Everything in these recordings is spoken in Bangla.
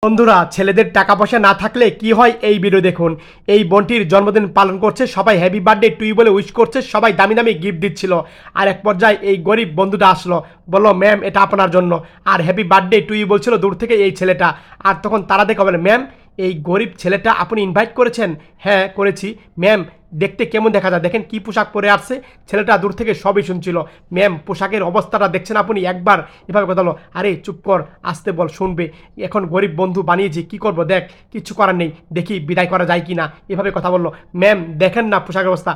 বন্ধুরা, ছেলেদের টাকা পয়সা না থাকলে কি হয় এই ভিডিও দেখুন। এই বোনটির জন্মদিন পালন করছে, সবাই হ্যাপি বার্থডে টু ইউ বলে উইশ করছে, সবাই দামি দামি গিফট দিচ্ছিল। আর এক পর্যায়ে এই গরিব বন্ধুটা আসলো, বললো ম্যাম এটা আপনার জন্য, আর হ্যাপি বার্থডে টু ইউ বলছিল দূর থেকে এই ছেলেটা। আর তখন তারা দেখে বলে, ম্যাম এই গরিব ছেলেটা আপনি ইনভাইট করেছেন? হ্যাঁ করেছি। ম্যাম দেখতে কেমন দেখা যায়, দেখেন কি পোশাক পরে আসছে। ছেলেটা দূর থেকে সবই শুনছিল। ম্যাম পোশাকের অবস্থাটা দেখছেন আপনি? একবার এভাবে কথা বলো। আরে চুপ কর, আসতে বল, শুনবে। এখন গরিব বন্ধু বানিয়েছি, কি করব, দেখ কিচ্ছু করার নেই, দেখি বিদায় করা যায় কি না। এভাবে কথা বললো। ম্যাম দেখেন না পোশাকের অবস্থা,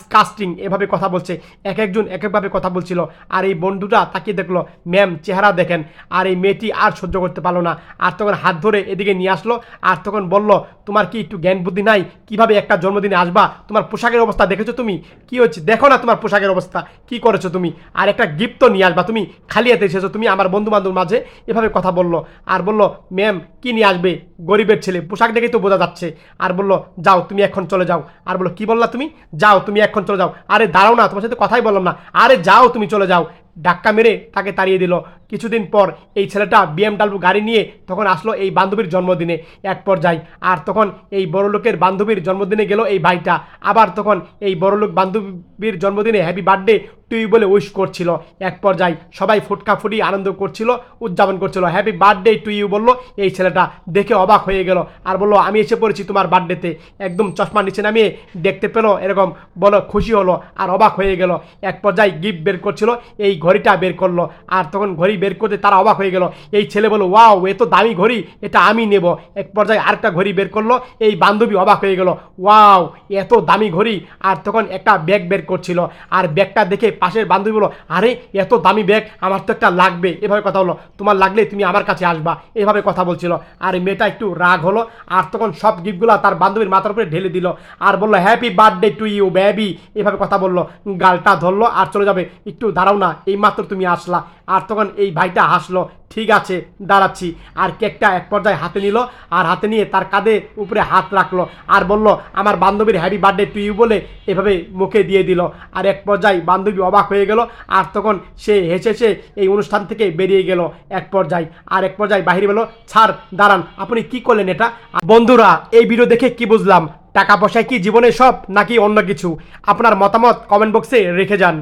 স্কাস্টিং, এভাবে কথা বলছে। এক একজন এক একভাবে কথা বলছিল। আর এই বন্ধুটা তাকিয়ে দেখলো, ম্যাম চেহারা দেখেন। আর এই মেয়েটি আর সহ্য করতে পারলো না, আর তখন হাত ধরে এদিকে নিয়ে আসলো। আর তখন বলল, তোমার কি একটু জ্ঞান বুদ্ধি নাই? কিভাবে একটা জন্মদিনে আসবা? তোমার পোশাকের অবস্থা দেখেছো তুমি? কি হচ্ছে দেখো না তোমার পোশাকের অবস্থা, কি করেছো তুমি? আর একটা গিফট তো নিয়ে আসবা, তুমি খালি হাতে এসেছো তুমি আমার বন্ধু বান্ধব মাঝে। এভাবে কথা বললো। আর বললো, ম্যাম কি নিয়ে আসবে? গরিবের ছেলে, পোশাক দেখেই তো বোঝা যাচ্ছে। আর বললো, যাও তুমি এখন চলে যাও। আর বললো, কি বললা তুমি? যাও তুমি এখন চলে যাও। আরে দাঁড়াও না, তোমার সাথে কথাই বললাম না। আরে যাও তুমি চলে যাও। ধাক্কা মেরে তাকে তাড়িয়ে দিল। কিছুদিন পর এই ছেলেটা BMW গাড়ি নিয়ে তখন আসলো এই বান্ধবীর জন্মদিনে এক পর্যায়ে। আর তখন এই বড়লোকের বান্ধবীর জন্মদিনে গেল এই ভাইটা। আবার তখন এই বড়লোক বান্ধবীর জন্মদিনে হ্যাপি বার্থডে টু ইউ বলে উইশ করছিল। এক পর্যায়ে সবাই ফুটকা ফুটি আনন্দ করছিল, উদযাপন করছিল। হ্যাপি বার্থডে টু ইউ বললো এই ছেলেটা, দেখে অবাক হয়ে গেল। আর বললো, আমি এসে পড়েছি তোমার বার্থডেতে। একদম চশমা নিচে নামিয়ে দেখতে পেলো, এরকম বলো, খুশি হলো আর অবাক হয়ে গেল। এক পর্যায়ে গিফট বের করছিল, এই ঘড়িটা বের করলো। আর তখন ঘড়ি বের করতে তারা অবাক হয়ে গেল। এই ছেলে বলল, ওয়াও এত দামি ঘড়ি, এটা আমি নেব। এক পর্যায়ে আরেকটা ঘড়ি বের করলো, এই বান্ধবী অবাক হয়ে গেল, ওয়াও এত দামি ঘড়ি। আর তখন একটা ব্যাগ বের করছিল, আর ব্যাগটা দেখে পাশের বান্ধবী বলো, আরে এত দামি ব্যাগ, আমার তো একটা লাগবে। এভাবে কথা হলো, তোমার লাগলে তুমি আমার কাছে আসবা, এভাবে কথা বলছিল। আর মেয়েটা একটু রাগ হলো। আর তখন সব গিফটগুলো তার বান্ধবীর মাথার উপরে ঢেলে দিল। আর বললো, happy birthday to you baby, এভাবে কথা বললো। গালটা ধরলো আর চলে যাবে। একটু দাঁড়াও না, এই মাত্র তুমি আসলা। আর তখন এই ভাইটা হাসলো, ঠিক আছে দাঁড়াচ্ছি। আর কেকটা এক পর্যায়ে হাতে নিল, আর হাতে নিয়ে তার কাঁধে উপরে হাত রাখলো। আর বলল, আমার বান্ধবীর হ্যাপি বার্থডে টু ইউ বলে এভাবে মুখে দিয়ে দিল। আর এক পর্যায়ে বান্ধবী অবাক হয়ে গেল। আর তখন সে হেসে এই অনুষ্ঠান থেকে বেরিয়ে গেল এক পর্যায়ে। আর এক পর্যায়ে বাহিরে বলল, ছাড় দাঁড়ান, আপনি কি করলেন এটা? বন্ধুরা, এই ভিডিও দেখে কি বুঝলাম? টাকা পয়সায় কি জীবনে সব, নাকি অন্য কিছু? আপনার মতামত কমেন্ট বক্সে রেখে যান।